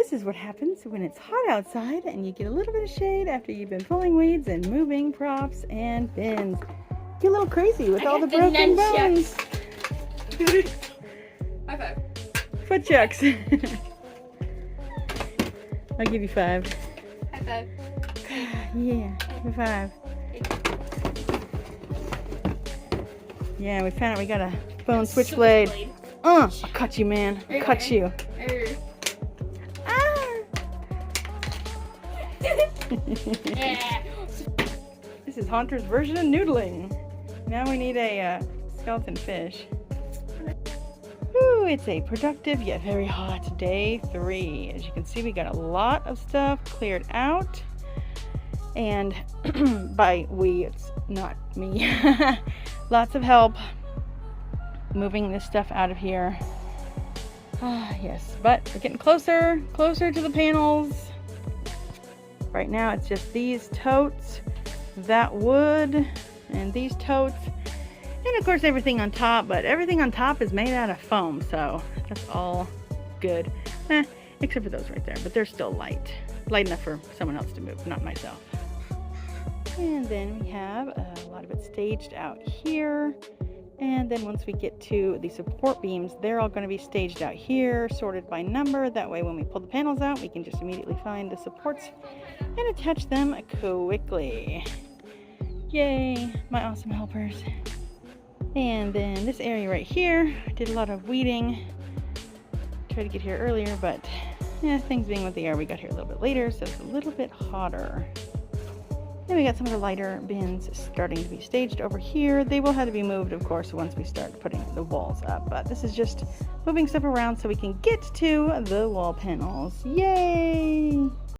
This is what happens when it's hot outside and you get a little bit of shade after you've been pulling weeds and moving props and bins. Get a little crazy with all the broken bones. High five. Foot chucks. I'll give you 5. High five. Yeah, give me 5. Yeah, we found out we got a bone switchblade. I'll cut you, man. I'll cut you. This is Haunter's version of noodling. Now we need a skeleton fish. Ooh, it's a productive yet very hot day 3. As you can see, we got a lot of stuff cleared out. And by we, it's not me. Lots of help moving this stuff out of here. Yes, but we're getting closer to the panels. Right now it's just these totes, that wood, and these totes, and of course everything on top, but everything on top is made out of foam, so that's all good. Except for those right there, but they're still light enough for someone else to move, not myself. And then we have a lot of it staged out here. And then once we get to the support beams, they're all going to be staged out here, sorted by number. That way when we pull the panels out, we can just immediately find the supports and attach them quickly. Yay, my awesome helpers. And then this area right here, I did a lot of weeding. Tried to get here earlier, but yeah, things being what they are, we got here a little bit later, so it's a little bit hotter. Then we got some of the lighter bins starting to be staged over here. They will have to be moved, of course, once we start putting the walls up. But this is just moving stuff around so we can get to the wall panels. Yay!